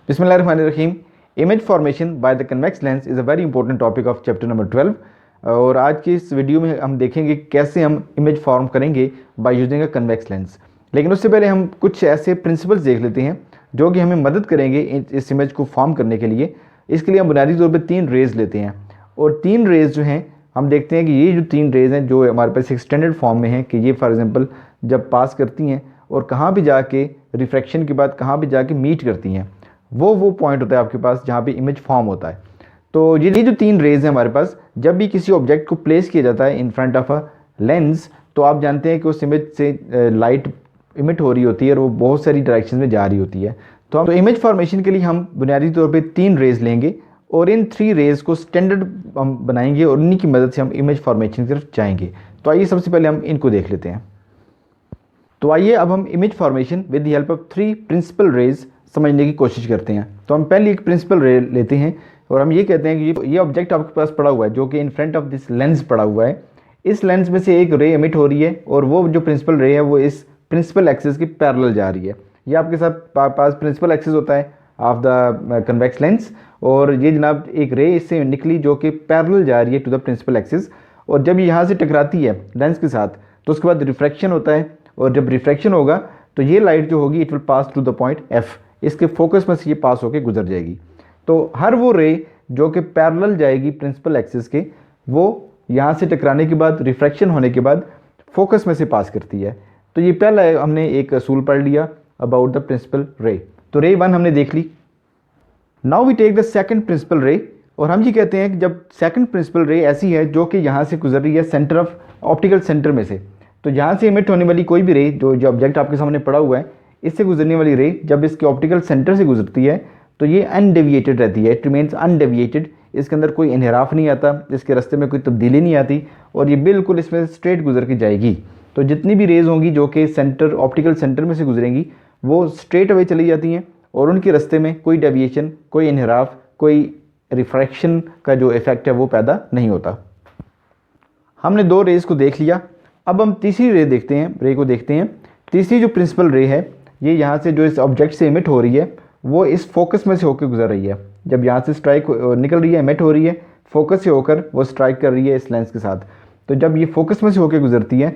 बिस्मिल्लाहिर्रहमानिर्रहीम। Image formation by the convex lens is a very important topic of chapter number 12। और आज की इस वीडियो में हम देखेंगे कैसे हम इमेज फॉर्म करेंगे by using a convex lens. लेकिन उससे पहले हम कुछ ऐसे प्रिंसिपल्स देख लेते हैं जो कि हमें मदद करेंगे इस इमेज को फॉर्म करने के लिए। इसके लिए हम बुनियादी तौर पर 3 रेज़ लेते हैं और 3 रेज़ जो हैं हम देखते हैं कि ये जो 3 रेज़ हैं जो हमारे पास एक स्टैंडर्ड फॉर्म में हैं कि ये फॉर एग्जांपल जब पास करती हैं और कहाँ भी जाके रिफ्रैक्शन के बाद कहाँ भी जाके मीट करती हैं, वो पॉइंट होता है आपके पास जहाँ पे इमेज फॉर्म होता है। तो ये जो 3 रेज़ हैं हमारे पास, जब भी किसी ऑब्जेक्ट को प्लेस किया जाता है in front of a lens, तो आप जानते हैं कि उस इमेज से लाइट इमिट हो रही होती है और वो बहुत सारी डायरेक्शन में जा रही होती है। तो इमेज फॉर्मेशन के लिए हम बुनियादी तौर पे 3 रेज़ लेंगे और इन 3 रेज़ को स्टैंडर्ड हम बनाएंगे और उन्हीं की मदद से हम इमेज फॉर्मेशन की तरफ जाएंगे। तो आइए सबसे पहले हम इनको देख लेते हैं। तो आइए अब हम image formation with the help of 3 principal rays समझने की कोशिश करते हैं। तो हम पहले एक प्रिंसिपल रे लेते हैं और हम ये कहते हैं कि ये ऑब्जेक्ट आपके पास पड़ा हुआ है जो कि in front of this lens पड़ा हुआ है। इस लेंस में से एक रे एमिट हो रही है और वो जो प्रिंसिपल रे है वो इस प्रिंसिपल एक्सिस के पैरेलल जा रही है। ये आपके साथ पास प्रिंसिपल एक्सिस होता है ऑफ द कन्वेक्स लेंस और ये जनाब एक रे इससे निकली जो कि पैरेलल जा रही है टू द प्रिंसिपल एक्सिस। और जब ये यहाँ से टकराती है लेंस के साथ तो उसके बाद रिफ्रैक्शन होता है और जब रिफ्रैक्शन होगा तो ये लाइट जो होगी it will pass through the point F. इसके फोकस में से ये पास होकर गुजर जाएगी। तो हर वो रे जो कि पैरेलल जाएगी प्रिंसिपल एक्सिस के, वो यहाँ से टकराने के बाद रिफ्रैक्शन होने के बाद फोकस में से पास करती है। तो ये पहला हमने एक असूल पढ़ लिया अबाउट द प्रिंसिपल रे। तो रे 1 हमने देख ली। Now we take the second principal ray और हम ये कहते हैं कि जब सेकंड प्रिंसिपल रे ऐसी है जो कि यहाँ से गुजर रही है सेंटर ऑफ ऑप्टिकल सेंटर में से, तो यहाँ से इमिट होने वाली कोई भी रे जो ऑब्जेक्ट आपके सामने पड़ा हुआ है इससे गुजरने वाली रे जब इसके ऑप्टिकल सेंटर से गुजरती है तो ये अनडेविएटेड रहती है। It remains undeviated. इसके अंदर कोई इनहराफ नहीं आता, इसके रास्ते में कोई तब्दीली नहीं आती और ये बिल्कुल इसमें स्ट्रेट गुजर के जाएगी। तो जितनी भी रेज़ होंगी जो कि सेंटर ऑप्टिकल सेंटर में से गुजरेंगी वो स्ट्रेट अवे चली जाती हैं और उनके रास्ते में कोई डेविएशन, कोई इनहराफ, कोई रिफ्रैक्शन का जो इफ़ेक्ट है वो पैदा नहीं होता। हमने 2 रेज़ को देख लिया। अब हम तीसरी रे को देखते हैं। तीसरी जो प्रिंसिपल रे है ये यहाँ से जो इस ऑब्जेक्ट से इमिट हो रही है वो इस फोकस में से होकर गुजर रही है। जब यहाँ से स्ट्राइक निकल रही है, इमिट हो रही है, फोकस से होकर वो स्ट्राइक कर रही है इस लेंस के साथ। तो जब ये फोकस में से होकर गुजरती है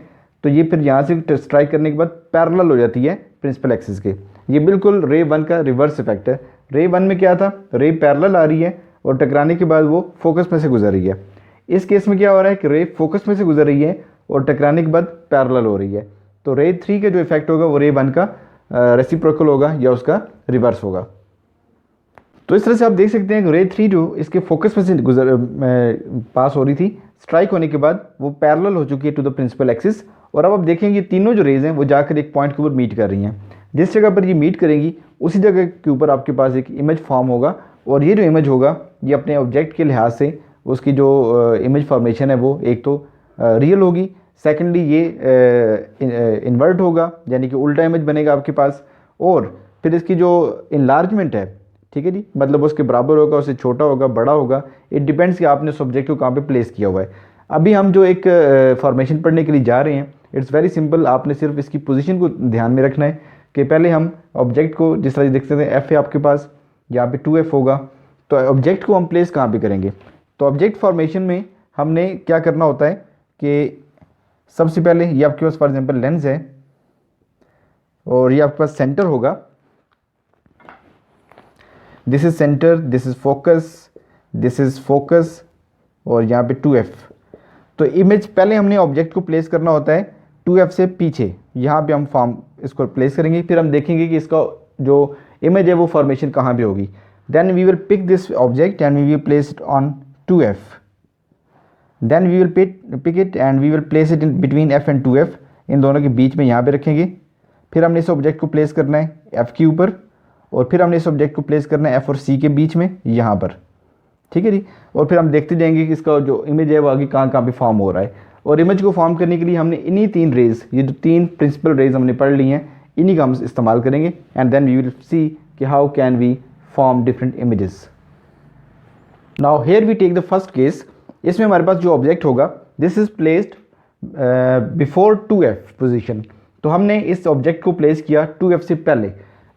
तो ये फिर यहाँ से स्ट्राइक करने के बाद पैरेलल हो जाती है प्रिंसिपल एक्सिस के। ये बिल्कुल रे 1 का रिवर्स इफेक्ट है। रे 1 में क्या था, रे पैरेलल आ रही है और टकराने के बाद वो फोकस में से गुजर रही है। इस केस में क्या हो रहा है कि रे फोकस में से गुजर रही है और टकराने के बाद पैरेलल हो रही है। तो रे 3 का जो इफेक्ट होगा वो रे 1 का रेसिप्रोकल होगा या उसका रिवर्स होगा। तो इस तरह से आप देख सकते हैं कि रे 3 जो इसके फोकस में से पास हो रही थी, स्ट्राइक होने के बाद वो पैरेलल हो चुकी है टू द प्रिंसिपल एक्सिस। और अब आप देखेंगे ये तीनों जो रेज़ हैं वो जाकर एक पॉइंट के ऊपर मीट कर रही हैं। जिस जगह पर ये मीट करेंगी उसी जगह के ऊपर आपके पास एक इमेज फॉर्म होगा और ये जो इमेज होगा ये अपने ऑब्जेक्ट के लिहाज से उसकी जो इमेज फॉर्मेशन है वो एक तो रियल होगी, सेकेंडली ये इन्वर्ट होगा यानी कि उल्टा इमेज बनेगा आपके पास, और फिर इसकी जो इनलार्जमेंट है, ठीक है जी, मतलब उसके बराबर होगा, उससे छोटा होगा, बड़ा होगा। इट डिपेंड्स कि आपने उस ऑब्जेक्ट को कहाँ पे प्लेस किया हुआ है। अभी हम जो एक फॉर्मेशन पढ़ने के लिए जा रहे हैं इट्स वेरी सिंपल। आपने सिर्फ इसकी पोजीशन को ध्यान में रखना है कि पहले हम ऑब्जेक्ट को जिस तरह देख सकते हैं एफ है आपके पास, यहाँ पे 2F होगा। तो ऑब्जेक्ट को हम प्लेस कहाँ पे करेंगे? तो ऑब्जेक्ट फॉर्मेशन में हमने क्या करना होता है कि सबसे पहले ये आपके पास फॉर एग्जांपल लेंस है और ये आपके पास सेंटर होगा। This is centre, this is focus और यहाँ पे 2F। तो इमेज पहले हमने ऑब्जेक्ट को प्लेस करना होता है 2F से पीछे, यहाँ पे हम फॉर्म इसको प्लेस करेंगे। फिर हम देखेंगे कि इसका जो इमेज है वो फॉर्मेशन कहाँ पे होगी। Then we will pick this object and we will place it on 2F। Then we will pick it and we will place it in between F and 2F। इन दोनों के बीच में यहाँ पे रखेंगे। फिर हमने इस ऑब्जेक्ट को प्लेस करना है F के ऊपर और फिर हमने इस ऑब्जेक्ट को प्लेस करना है F और C के बीच में यहाँ पर, ठीक है जी। और फिर हम देखते जाएंगे कि इसका जो इमेज है वो आगे कहाँ कहाँ पे फॉर्म हो रहा है। और इमेज को फॉर्म करने के लिए हमने इन्हीं 3 रेज़, ये जो 3 प्रिंसिपल रेज़ हमने पढ़ ली हैं, इन्हीं का हम इस्तेमाल करेंगे and then we will see कि how can we form different images. Now here we take the first case. इसमें हमारे पास जो ऑब्जेक्ट होगा this is placed before 2F position. तो हमने इस ऑब्जेक्ट को प्लेस किया 2F से पहले।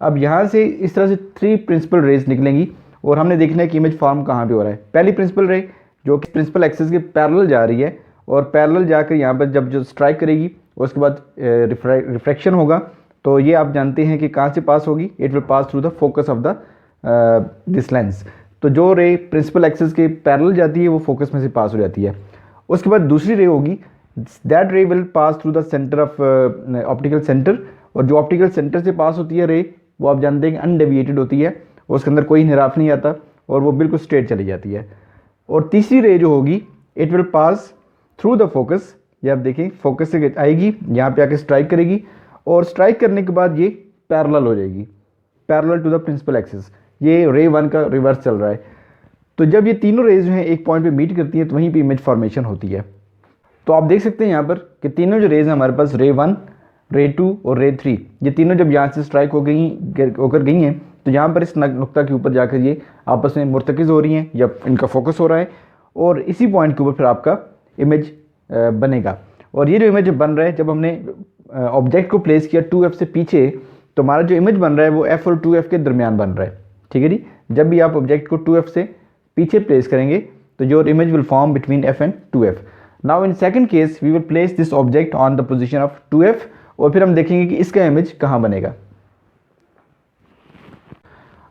अब यहाँ से इस तरह से 3 प्रिंसिपल रेज निकलेंगी और हमने देखना है कि इमेज फॉर्म कहाँ पे हो रहा है। पहली प्रिंसिपल रे जो कि प्रिंसिपल एक्सिस के पैरेलल जा रही है और पैरेलल जाकर यहाँ पर जब जो स्ट्राइक करेगी उसके बाद रिफ्रैक्शन होगा, तो ये आप जानते हैं कि कहाँ से पास होगी, it will pass through the focus of the this lens. तो जो रे प्रिंसिपल एक्सिस के पैरेलल जाती है वो फोकस में से पास हो जाती है। उसके बाद दूसरी रे होगी, दैट रे will pass through the centre of optical centre, और जो ऑप्टिकल सेंटर से पास होती है रे वो आप जानते हैं कि अनडेविएटेड होती है, उसके अंदर कोई निराफ नहीं आता और वो बिल्कुल स्ट्रेट चली जाती है। और तीसरी रे जो होगी, it will pass through the focus, ये आप देखें फोकस से आएगी यहाँ पे आके स्ट्राइक करेगी और स्ट्राइक करने के बाद ये पैरेलल हो जाएगी, parallel to the principal axis. ये रे 1 का रिवर्स चल रहा है। तो जब ये तीनों रेज जो हैं एक पॉइंट पे मीट करती हैं तो वहीं पे इमेज फॉर्मेशन होती है। तो आप देख सकते हैं यहाँ पर कि तीनों जो रेज हैं हमारे पास रे 1, रे 2 और रे 3, ये तीनों जब यहाँ से स्ट्राइक होकर गई हैं तो यहाँ पर इस नुक्ता के ऊपर जाकर ये आपस में मुर्तकिज़ हो रही हैं या इनका फोकस हो रहा है और इसी पॉइंट के ऊपर फिर आपका इमेज बनेगा। और ये जो इमेज बन रहा है, जब हमने ऑब्जेक्ट को प्लेस किया 2F से पीछे, तो हमारा जो इमेज बन रहा है वो F और 2F के दरमियान बन रहा है। ठीक है जी, जब भी आप ऑब्जेक्ट को 2F से पीछे प्लेस करेंगे तो your image will form between F and 2F। Now in second case we will place this object on the position of 2F और फिर हम देखेंगे कि इसका इमेज कहाँ बनेगा।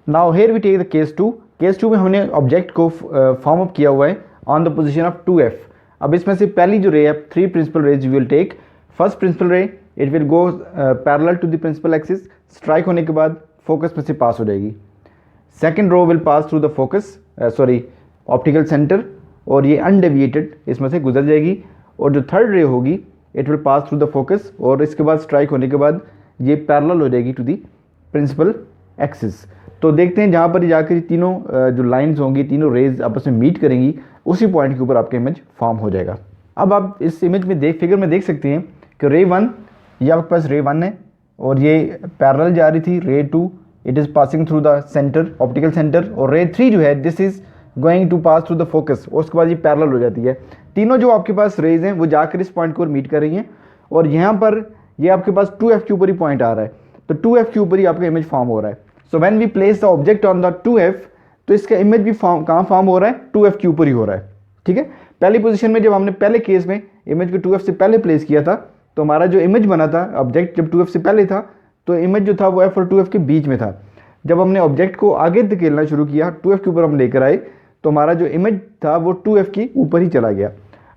Now here we take the case 2। Case 2 में हमने ऑब्जेक्ट को फॉर्म अप किया हुआ है on the position of 2F। अब इसमें से पहली जो रे है, 3 principal rays will take. First principal ray it will go parallel to the principal axis, strike होने के बाद फोकस में से पास हो जाएगी। Second ray will pass through the focus optical centre और ये अनडेविएटेड इसमें से गुजर जाएगी। और जो थर्ड रे होगी it will pass through the focus और इसके बाद स्ट्राइक होने के बाद ये पैरेलल हो जाएगी टू द प्रिंसिपल एक्सिस। तो देखते हैं जहाँ पर जाकर तीनों जो लाइंस होंगी, तीनों रेज आपस में मीट करेंगी, उसी पॉइंट के ऊपर आपका इमेज फॉर्म हो जाएगा। अब आप इस इमेज में फिगर में देख सकते हैं कि रे 1 ये आपके पास रे 1 है और ये पैरेलल जा रही थी। Ray 2 it is passing through the centre optical centre और रे 3 जो है this is going to pass through the focus और उसके बाद ये पैरेलल हो जाती है। तीनों जो आपके पास रेज हैं वो जाकर इस पॉइंट को मीट कर रही हैं और यहाँ पर ये आपके पास 2F के ऊपर ही पॉइंट आ रहा है, तो 2F के ऊपर ही आपका इमेज फॉर्म हो रहा है। So when we place the object on the 2F, तो इसका इमेज भी कहाँ फॉर्म हो रहा है, 2F के ऊपर ही हो रहा है। ठीक है, पहली पोजीशन में जब हमने पहले केस में इमेज को 2F से पहले प्लेस किया था तो हमारा जो इमेज बना था, ऑब्जेक्ट जब 2F से पहले था तो इमेज जो था वो F और 2F के बीच में था। जब हमने ऑब्जेक्ट को आगे धकेलना शुरू किया, 2F के ऊपर हम लेकर आए, तो हमारा जो इमेज था वो 2F के ऊपर ही चला गया।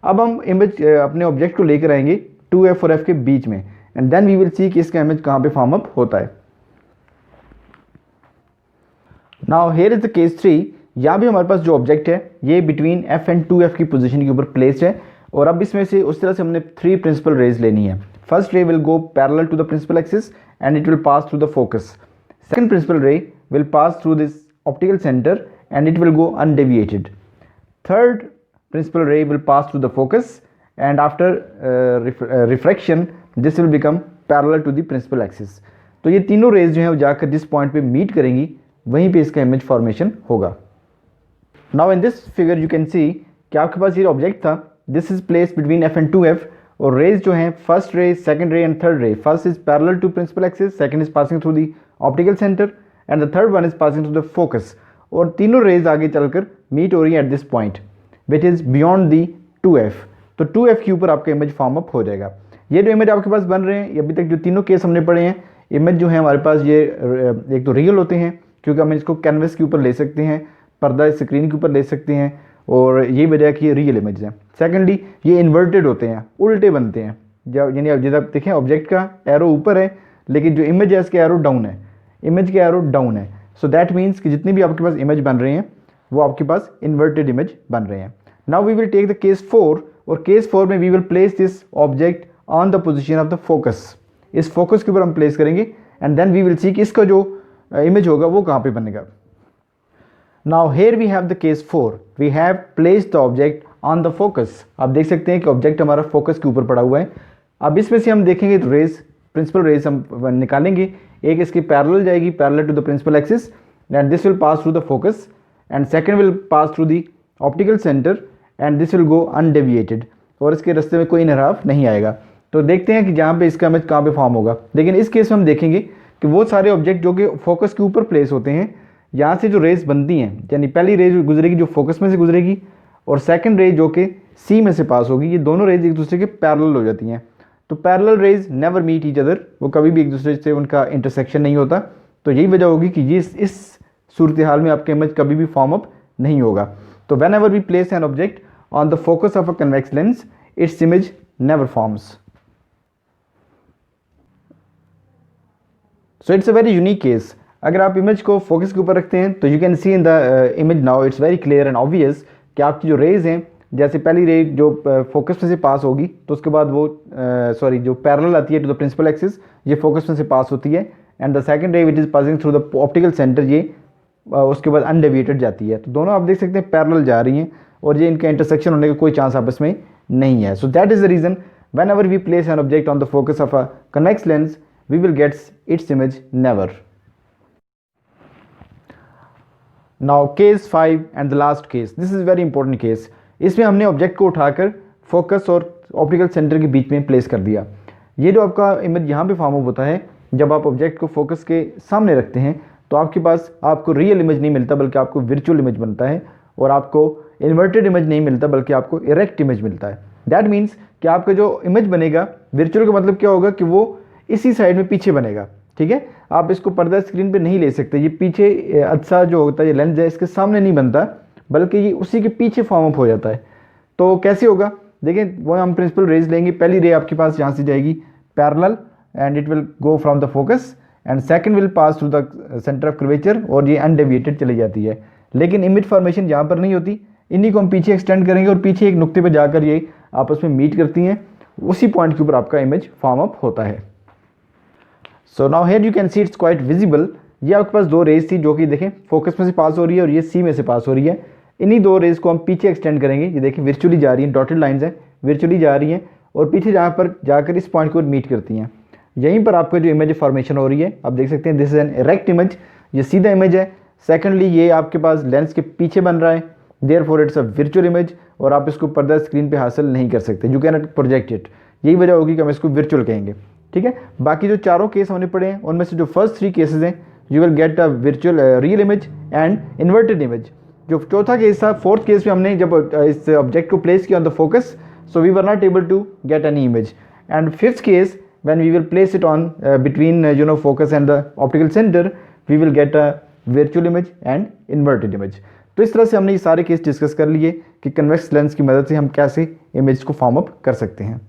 अब हम इमेज अपने ऑब्जेक्ट को लेकर आएंगे 2F और F के बीच में and then we will see कि इसका इमेज कहाँ पे फॉर्म अप होता है। Now here is the case 3। यहाँ भी हमारे पास जो ऑब्जेक्ट है ये बिटवीन F एंड 2F की पोजीशन के ऊपर प्लेस्ड है और अब इसमें से उस तरह से हमने 3 प्रिंसिपल रेज लेनी है। First ray will go parallel to the principal axis and it will pass through the focus. Second principal ray will pass through this optical centre and it will go undeviated. Third principal ray will pass through the focus and after refraction this will become parallel to the principal axis. तो ये तीनों raise जो हैं वो जाकर जिस point पे meet करेंगी वहीं पे इसका इमेज फॉर्मेशन होगा। Now in this figure you can see कि आपके पास ये ऑब्जेक्ट था, this is placed between F and 2F और रेज जो हैं first ray, second ray and third ray, first is parallel to principal axis, second is passing through the optical centre and the third one is passing through the focus. और तीनों rays आगे चलकर meet हो रही है at this point which is beyond the 2F। तो 2F के ऊपर आपका इमेज फॉर्म अप हो जाएगा। ये जो इमेज आपके पास बन रहे हैं, अभी तक जो तीनों केस हमने पढ़े हैं, इमेज जो है हमारे पास ये एक तो रियल होते हैं क्योंकि हम इसको कैनवस के ऊपर ले सकते हैं, पर्दा स्क्रीन के ऊपर ले सकते हैं और ये वजह कि ये रियल इमेज है। सेकेंडली ये इन्वर्टेड होते हैं, उल्टे बनते हैं। जब यानी जब आप देखें ऑब्जेक्ट का एरो ऊपर है लेकिन जो इमेज है इसके एरो डाउन है, इमेज के एरो डाउन है। सो दैट मीन्स कि जितनी भी आपके पास इमेज बन रहे हैं वो आपके पास इन्वर्टेड इमेज बन रहे हैं। Now we will take the case 4 और केस 4 में we will place this object on the position of the focus. इस फोकस के ऊपर हम प्लेस करेंगे and then we will see कि इसका जो इमेज होगा वो कहाँ पे बनेगा। Now here we have the case 4, we have placed the object on the focus. आप देख सकते हैं कि ऑब्जेक्ट हमारा फोकस के ऊपर पड़ा हुआ है। अब इसमें से हम देखेंगे तो रेज, प्रिंसिपल रेज हम निकालेंगे। एक इसकी पैरेलल जाएगी, parallel to the principal axis and this will pass through the focus and second will pass through the optical centre and this will go undeviated और इसके रास्ते में कोई इनहराफ नहीं आएगा। तो देखते हैं कि जहाँ पे इसका इमेज कहाँ पे फॉर्म होगा। लेकिन इस केस में हम देखेंगे कि वो सारे ऑब्जेक्ट जो कि फोकस के ऊपर प्लेस होते हैं, यहाँ से जो रेज बनती हैं, यानी पहली रेज गुजरेगी जो फोकस में से गुजरेगी और सेकंड रेज जो कि सी में से पास होगी, ये दोनों रेज एक दूसरे के पैरेलल हो जाती हैं। तो parallel rays never meet each other, वो कभी भी एक दूसरे से उनका इंटरसेक्शन नहीं होता। तो यही वजह होगी कि ये इस सूरत हाल में आपका इमेज कभी भी फॉर्म अप नहीं होगा। तो whenever we place an object on the focus of a convex lens, its image never forms. So it's a very unique case. अगर आप इमेज को फोकस के ऊपर रखते हैं तो you can see in the image now it's very clear and obvious कि आपकी जो रेज हैं, जैसे पहली रेज जो फोकस में से पास होगी तो उसके बाद वो जो पैरेलल आती है टू द प्रिंसिपल एक्सिस, ये फोकस में से पास होती है। एंड द सेकंड रे which is passing through the optical centre, ये उसके बाद अनडेविएटेड जाती है। तो दोनों आप देख सकते हैं पैरेलल जा रही हैं और ये इनका इंटरसेक्शन होने का कोई चांस आपस में नहीं है। So that is the reason whenever we place an object on the focus of a convex lens, we will get its image never. Now case 5 and the last case, this is very important case. इसमें हमने object को उठाकर focus और optical centre के बीच में place कर दिया। ये जो आपका इमेज यहाँ पे फॉर्म अप होता है, जब आप ऑब्जेक्ट को फोकस के सामने रखते हैं तो आपके पास आपको रियल इमेज नहीं मिलता बल्कि आपको वर्चुअल इमेज बनता है, और आपको इन्वर्टेड इमेज नहीं मिलता बल्कि आपको इरेक्ट इमेज मिलता है। दैट मीन्स कि आपका जो इमेज बनेगा वर्चुअल का मतलब क्या होगा कि वो इसी साइड में पीछे बनेगा। ठीक है, आप इसको पर्दा स्क्रीन पे नहीं ले सकते, ये पीछे अच्छा जो होता है, ये लेंस है, इसके सामने नहीं बनता बल्कि ये उसी के पीछे फॉर्म अप हो जाता है। तो कैसे होगा, देखें, वो हम प्रिंसिपल रेज लेंगे। पहली रे आपके पास यहाँ से जाएगी parallel and it will go from the focus, and second will pass through the centre of curvature, और ये अनडेविएटेड चली जाती है। लेकिन इमेज फॉर्मेशन यहाँ पर नहीं होती, इन्हीं को हम पीछे एक्सटेंड करेंगे और पीछे एक नुक्ते पर जाकर ये आपस में मीट करती हैं, उसी पॉइंट के ऊपर आपका इमेज फॉर्म अप होता है। So now here you can see it's quite visible. ये आपके पास दो रेज थी जो कि देखें फोकस में से पास हो रही है और ये सी में से पास हो रही है। इन्हीं दो रेज को हम पीछे एक्सटेंड करेंगे, ये देखें वर्चुअली जा रही हैं, डॉटेड लाइंस हैं, वर्चुअली जा रही हैं और पीछे जहाँ पर जाकर इस पॉइंट को मीट करती हैं। यहीं पर आपका जो इमेज फॉर्मेशन हो रही है, आप देख सकते हैं this is an erect image, ये सीधा इमेज है। सेकेंडली ये आपके पास लेंस के पीछे बन रहा है, therefore it's a virtual image, और आप इसको पर्दा स्क्रीन पे हासिल नहीं कर सकते, you can not project it. यही वजह होगी कि हम इसको वर्चुअल कहेंगे। ठीक है, बाकी जो चारों केस हमने पढ़े हैं उनमें से जो फर्स्ट 3 केसेस हैं, you will get a virtual real image and inverted image. जो चौथा केस था, फोर्थ केस में हमने जब इस ऑब्जेक्ट को प्लेस किया on the focus, so we were not able to get any image. And fifth case when we will place it on between focus and the optical centre, we will get a virtual image and inverted image. तो इस तरह से हमने ये सारे case discuss कर लिए कि कन्वेक्स लेंस की मदद से हम कैसे इमेज को फॉर्म अप कर सकते हैं।